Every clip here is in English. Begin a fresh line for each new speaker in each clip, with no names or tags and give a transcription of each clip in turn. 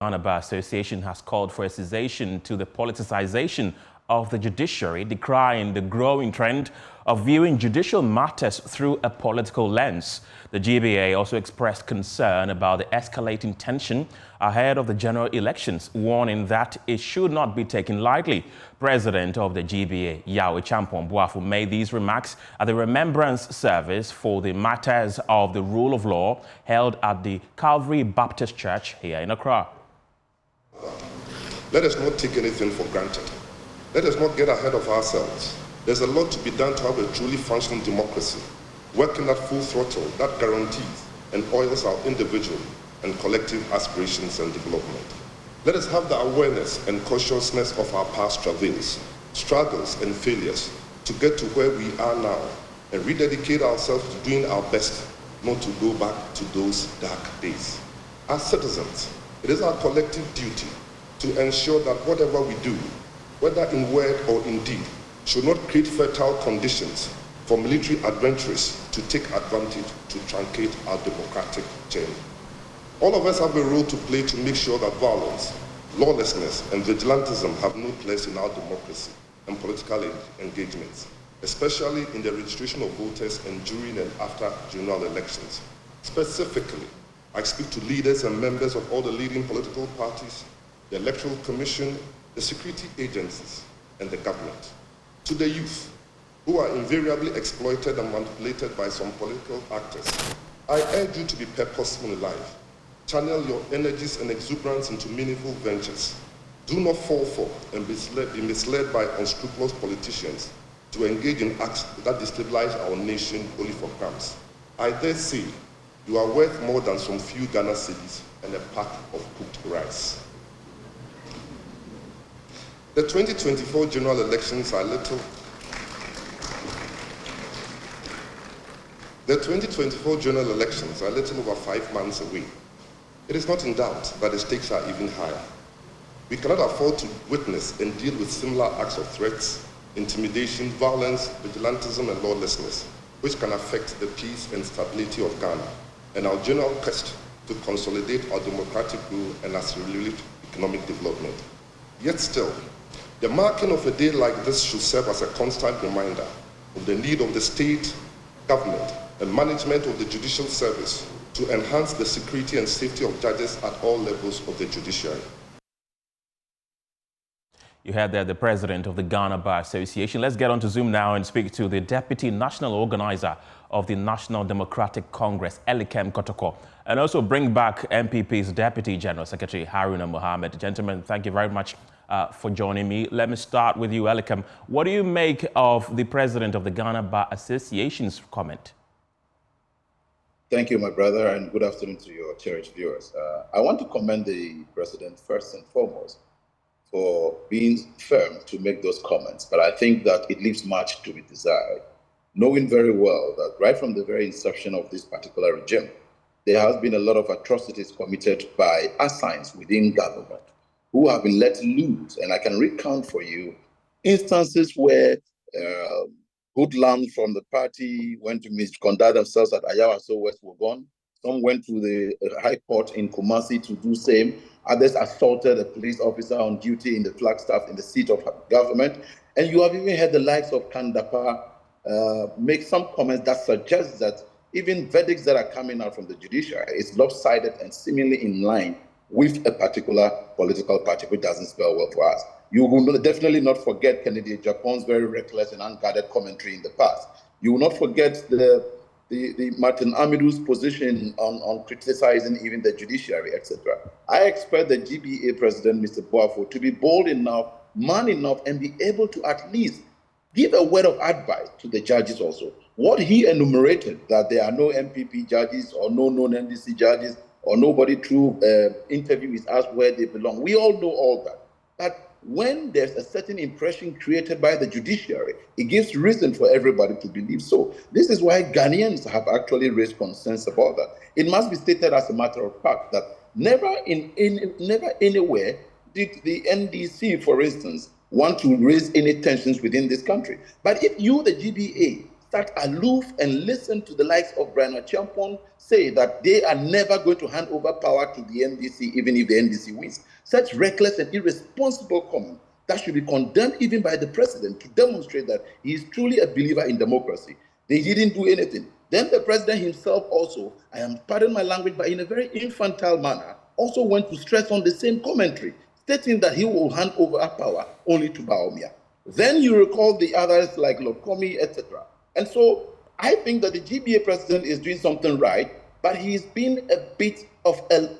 Ghana Bar Association has called for a cessation to the politicization of the judiciary, decrying the growing trend of viewing judicial matters through a political lens. The GBA also expressed concern about the escalating tension ahead of the general elections, warning that it should not be taken lightly. President of the GBA, Yaw Champon Boafo, made these remarks at the remembrance service for the matters of the rule of law held at the Calvary Baptist Church here in Accra.
Let us not take anything for granted. Let us not get ahead of ourselves. There's a lot to be done to have a truly functioning democracy, working at full throttle that guarantees and oils our individual and collective aspirations and development. Let us have the awareness and consciousness of our past travails, struggles and failures to get to where we are now and rededicate ourselves to doing our best not to go back to those dark days. As citizens, it is our collective duty to ensure that whatever we do, whether in word or in deed, should not create fertile conditions for military adventurers to take advantage to truncate our democratic journey. All of us have a role to play to make sure that violence, lawlessness, and vigilantism have no place in our democracy and political engagements, especially in the registration of voters and during and after general elections. Specifically, I speak to leaders and members of all the leading political parties, the Electoral Commission, the security agencies, and the government. To the youth, who are invariably exploited and manipulated by some political actors, I urge you to be purposeful in life. Channel your energies and exuberance into meaningful ventures. Do not fall for and be misled by unscrupulous politicians to engage in acts that destabilize our nation only for crumbs. I dare say, you are worth more than some few Ghana cedis and a pack of cooked rice. The 2024 general elections are little. The 2024 general elections are a little over 5 months away. It is not in doubt that the stakes are even higher. We cannot afford to witness and deal with similar acts of threats, intimidation, violence, vigilantism, and lawlessness, which can affect the peace and stability of Ghana and our general quest to consolidate our democratic rule and accelerate economic development. Yet still, the marking of a day like this should serve as a constant reminder of the need of the state, government, and management of the judicial service to enhance the security and safety of judges at all levels of the judiciary.
You heard there the president of the Ghana Bar Association. Let's get on to Zoom now and speak to the deputy national organizer of the National Democratic Congress, Elikem Kotoko, and also bring back MPP's Deputy General Secretary, Haruna Mohammed. Gentlemen, thank you very much for joining me. Let me start with you, Elikem. What do you make of the president of the Ghana Bar Association's comment?
Thank you, my brother, and good afternoon to your cherished viewers. I want to commend the president first and foremost for being firm to make those comments, but I think that it leaves much to be desired, knowing very well that right from the very inception of this particular regime, there has been a lot of atrocities committed by assigns within government who have been let loose, and I can recount for you instances where hoodlums from the party went to misconduct themselves at Ayawaso West Wogon. Some went to the High Court in Kumasi to do same. Others assaulted a police officer on duty in the Flagstaff in the seat of government. And you have even heard the likes of Kandapa make some comments that suggest that even verdicts that are coming out from the judiciary is lopsided and seemingly in line with a particular political party, which doesn't spell well for us. You will definitely not forget Kennedy Japon's very reckless and unguarded commentary in the past. You will not forget the Martin Amidou's position on criticizing even the judiciary, etc. I expect the GBA president, Mr. Boafo, to be bold enough, man enough, and be able to at least give a word of advice to the judges also. What he enumerated, that there are no MPP judges or no non-NDC judges or nobody through interview is asked where they belong. We all know all that. But when there's a certain impression created by the judiciary, it gives reason for everybody to believe so. This is why Ghanaians have actually raised concerns about that. It must be stated as a matter of fact that never anywhere did the NDC, for instance, want to raise any tensions within this country. But if you, the GBA, sat aloof and listened to the likes of Brian Champon say that they are never going to hand over power to the NDC, even if the NDC wins. Such reckless and irresponsible comment that should be condemned even by the president to demonstrate that he is truly a believer in democracy. They didn't do anything. Then the president himself also, I am pardon my language, but in a very infantile manner, also went to stress on the same commentary, stating that he will hand over power only to Baumia. Then you recall the others like Lokomi, etc. And so I think that the GBA president is doing something right, but he's been a bit of a,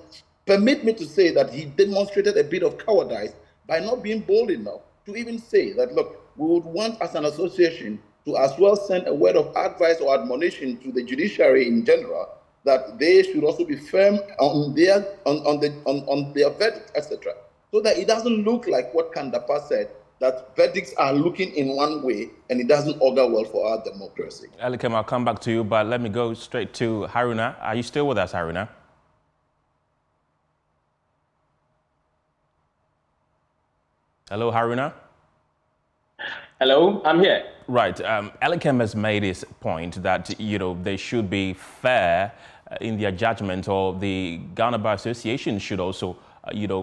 permit me to say that he demonstrated a bit of cowardice by not being bold enough to even say that, look, we would want as an association to as well send a word of advice or admonition to the judiciary in general that they should also be firm on their verdict, etc. So that it doesn't look like what Kandapa said, that verdicts are looking in one way and it doesn't augur well for our democracy.
Elikem, I'll come back to you, but let me go straight to Haruna. Are you still with us, Haruna? Hello, Haruna?
Hello, I'm here.
Right. Elikem has made his point that, they should be fair in their judgment, or the Ghana Bar Association should also,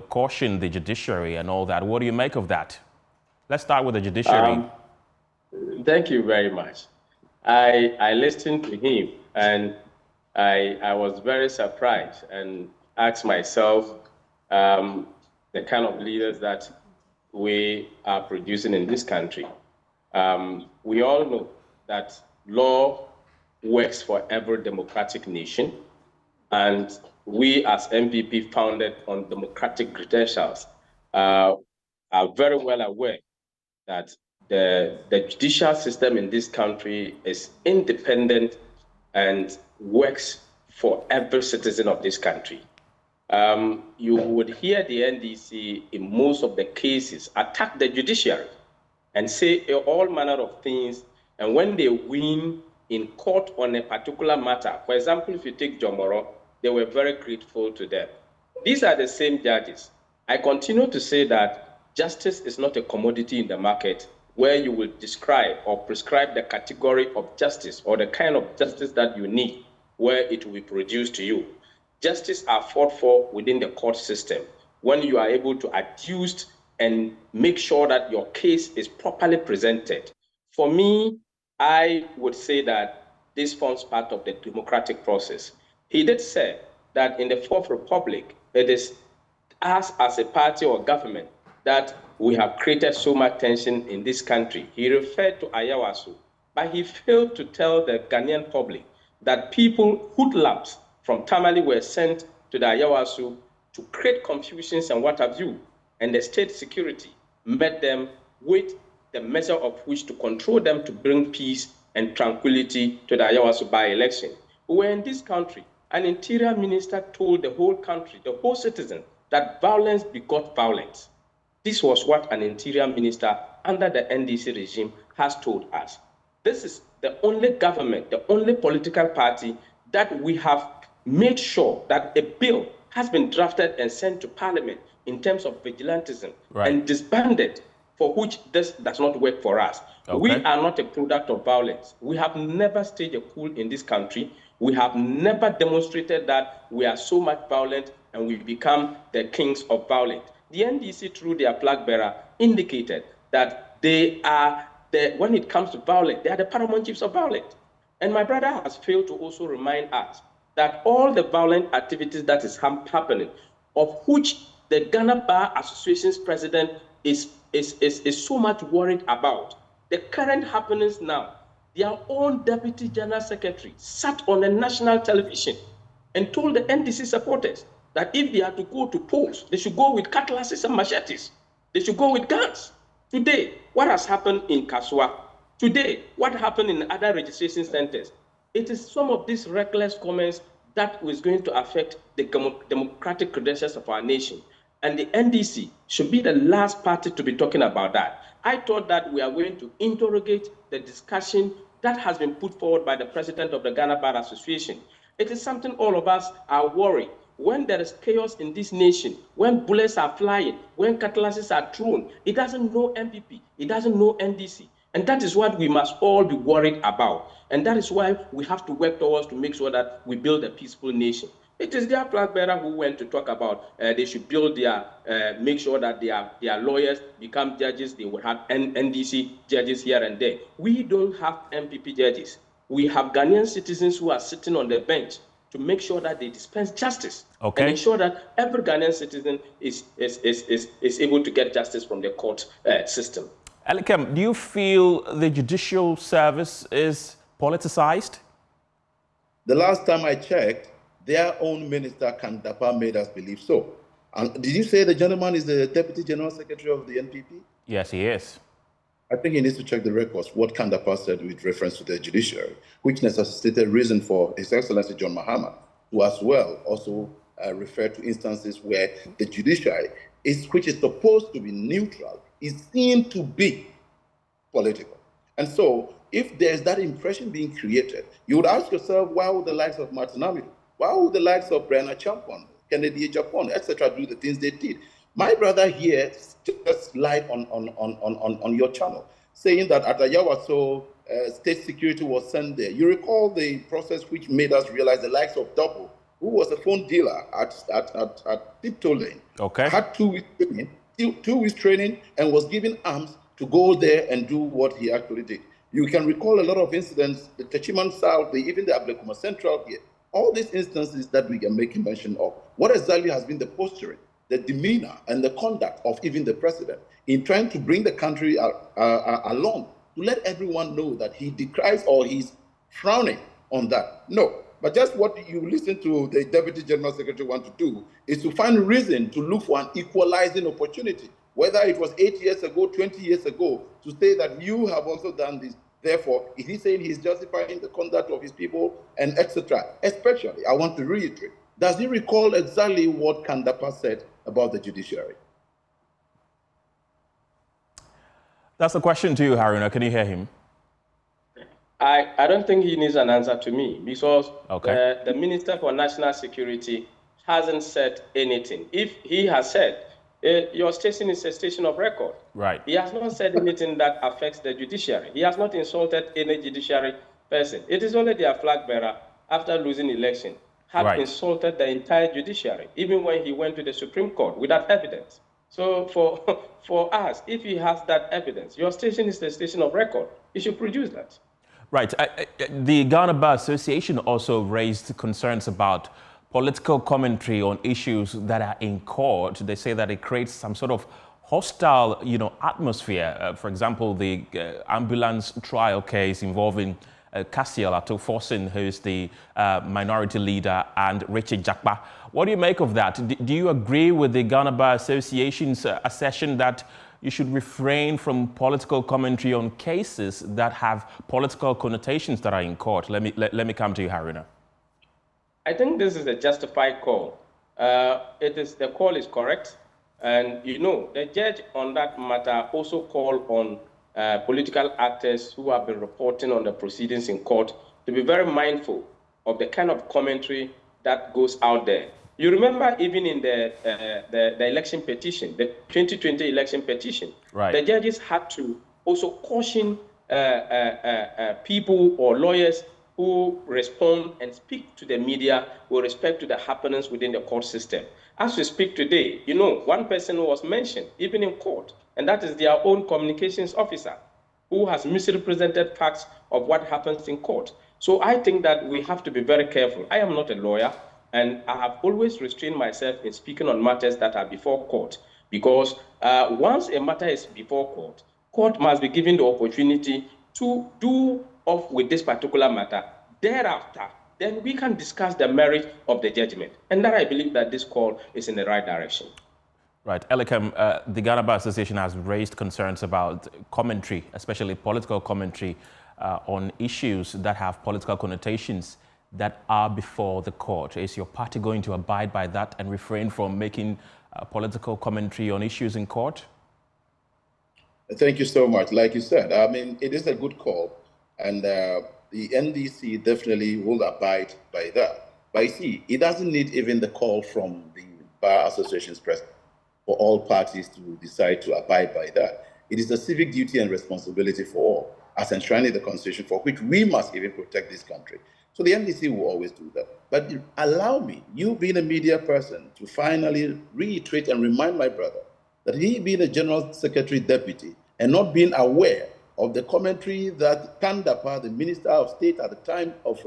caution the judiciary and all that. What do you make of that? Let's start with the judiciary.
Thank you very much. I listened to him and I was very surprised and asked myself the kind of leaders that we are producing in this country. We all know that law works for every democratic nation, and we as MPP founded on democratic credentials are very well aware that the judicial system in this country is independent and works for every citizen of this country. You would hear the NDC in most of the cases attack the judiciary and say all manner of things, and when they win in court on a particular matter, for example, if you take Jomoro, they were very grateful to them. These are the same judges. I continue to say that justice is not a commodity in the market where you will describe or prescribe the category of justice or the kind of justice that you need, where it will be produced to you. Justice are fought for within the court system when you are able to adduce and make sure that your case is properly presented. For me, I would say that this forms part of the democratic process. He did say that in the Fourth Republic, it is us as a party or government that we have created so much tension in this country. He referred to Ayawaso, but he failed to tell the Ghanaian public that people, hoodlums from Tamale, were sent to the Ayawaso to create confusions and what have you, and the state security met them with the measure of which to control them to bring peace and tranquility to the Ayawaso by-election. We were in this country. An interior minister told the whole country, the whole citizen, that violence begot violence. This was what an interior minister under the NDC regime has told us. This is the only government, the only political party that we have made sure that a bill has been drafted and sent to Parliament in terms of vigilantism and disbanded, for which this does not work for us. Okay. We are not a product of violence. We have never staged a coup in this country. We have never demonstrated that we are so much violent and we become the kings of violence. The NDC, through their flag bearer, indicated that they are, when it comes to violence, they are the paramount chiefs of violence. And my brother has failed to also remind us that all the violent activities that is happening, of which the Ghana Bar Association's president is so much worried about, the current happenings now, their own deputy general secretary sat on a national television and told the NDC supporters that if they are to go to polls, they should go with cutlasses and machetes. They should go with guns. Today, what has happened in Kaswa? Today, what happened in other registration centers? It is some of these reckless comments that is going to affect the democratic credentials of our nation. And the NDC should be the last party to be talking about that. I thought that we are going to interrogate the discussion that has been put forward by the president of the Ghana Bar Association. It is something all of us are worried. When there is chaos in this nation, when bullets are flying, when cutlasses are thrown, it doesn't know MPP, it doesn't know NDC. And that is what we must all be worried about. And that is why we have to work towards to make sure that we build a peaceful nation. It is their flag bearer who went to talk about they should build their, make sure that their lawyers become judges. They will have NDC judges here and there. We don't have MPP judges. We have Ghanaian citizens who are sitting on the bench to make sure that they dispense justice and ensure that every Ghanaian citizen is able to get justice from the court system.
Elikem, do you feel the judicial service is politicized?
The last time I checked, their own minister, Kandapa, made us believe so. And did you say the gentleman is the Deputy General Secretary of the NPP?
Yes, he is.
I think he needs to check the records, what Kandapa said with reference to the judiciary, which necessitated reason for His Excellency John Mahama to as well also refer to instances where the judiciary, which is supposed to be neutral, is seen to be political. And so if there's that impression being created, you would ask yourself, why would the likes of Martin Amidu, why would the likes of Brianna Champon, Kennedy Japan, etc., do the things they did? My brother here just lied on your channel, saying that at Ayawaso, state security was sent there. You recall the process which made us realize the likes of Double, who was a phone dealer at Tiptoe Lane, had 2 weeks training, and was given arms to go there and do what he actually did. You can recall a lot of incidents, the Techiman South, even the Ablekuma Central here. All these instances that we can make mention of. What exactly has been the posturing, the demeanor, and the conduct of even the president in trying to bring the country along to let everyone know that he decries or he's frowning on that? No. But just what you listen to the Deputy General Secretary want to do is to find reason to look for an equalizing opportunity, whether it was 8 years ago, 20 years ago, to say that you have also done this. Therefore, is he saying he's justifying the conduct of his people and etc.? Especially, I want to reiterate, does he recall exactly what Kandapa said about the judiciary?
That's a question to you, Haruna. Can you hear him?
I don't think he needs an answer to me because the Minister for National Security hasn't said anything. If he has said, your station is a station of record.
Right.
He has not said anything that affects the judiciary. He has not insulted any judiciary person. It is only their flag bearer, after losing election, had insulted the entire judiciary, even when he went to the Supreme Court without evidence. So for us, if he has that evidence, your station is the station of record. You should produce that.
Right. The Ghana Bar Association also raised concerns about political commentary on issues that are in court. They say that it creates some sort of hostile, atmosphere. For example, the ambulance trial case involving Cassiel Atofosin, who is the minority leader, and Richard Jakpa. What do you make of that? Do you agree with the Ghana Bar Association's assertion that you should refrain from political commentary on cases that have political connotations that are in court? Let me come to you, Haruna.
I think this is a justified call. The call is correct. And the judge on that matter also called on political actors who have been reporting on the proceedings in court to be very mindful of the kind of commentary that goes out there. You remember even in the election petition, the 2020 election petition, the judges had to also caution people or lawyers who respond and speak to the media with respect to the happenings within the court system. As we speak today, one person was mentioned, even in court, and that is their own communications officer, who has misrepresented facts of what happens in court. So I think that we have to be very careful. I am not a lawyer, and I have always restrained myself in speaking on matters that are before court, because once a matter is before court, court must be given the opportunity to do off with this particular matter. Thereafter, then we can discuss the merit of the judgment. And that I believe that this call is in the right direction.
Right. Elikem, the Ghana Bar Association has raised concerns about commentary, especially political commentary, on issues that have political connotations that are before the court. Is your party going to abide by that and refrain from making political commentary on issues in court?
Thank you so much. Like you said, I mean, it is a good call, and the NDC definitely will abide by that. But you see, it doesn't need even the call from the Bar Association's president for all parties to decide to abide by that. It is a civic duty and responsibility for all, as enshrined in the Constitution, for which we must even protect this country. So the NDC will always do that. But allow me, you being a media person, to finally reiterate and remind my brother that he being a General Secretary Deputy and not being aware of the commentary that Kandapa, the Minister of State at the time of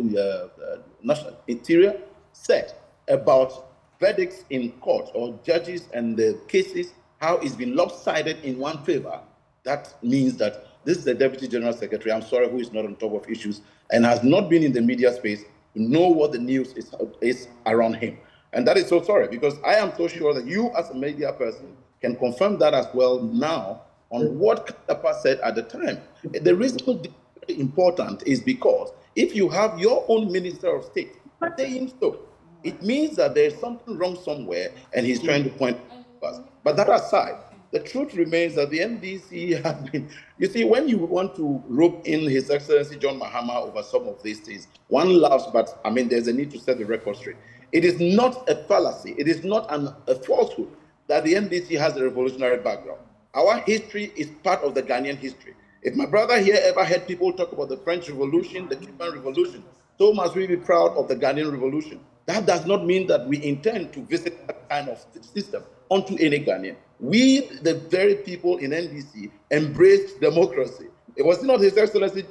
National Interior, said about verdicts in court or judges and the cases, how it's been lopsided in one favor. That means that this is the Deputy General Secretary, I'm sorry, who is not on top of issues and has not been in the media space to know what the news is around him. And that is so sorry, because I am so sure that you as a media person can confirm that as well now on what Kandapa said at the time. The reason it's very important is because if you have your own Minister of State saying so, it means that there's something wrong somewhere and he's trying to point us. But that aside, the truth remains that the NDC has been, you see, when you want to rope in His Excellency John Mahama over some of these things, one laughs, but I mean, there's a need to set the record straight. It is not a fallacy, it is not a falsehood that the NDC has a revolutionary background. Our history is part of the Ghanaian history. If my brother here ever heard people talk about the French Revolution, the Cuban Revolution, so must we be proud of the Ghanaian Revolution. That does not mean that we intend to visit that kind of system onto any Ghanaian. We, the very people in NDC, embraced democracy. It was not His Excellency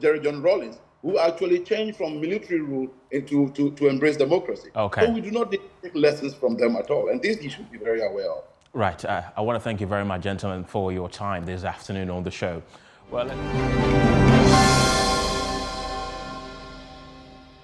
Jerry John Rawlings who actually changed from military rule into to embrace democracy.
Okay.
So we do not take lessons from them at all. And this you should be very aware of.
Right. I want to thank you very much, gentlemen, for your time this afternoon on the show. Well.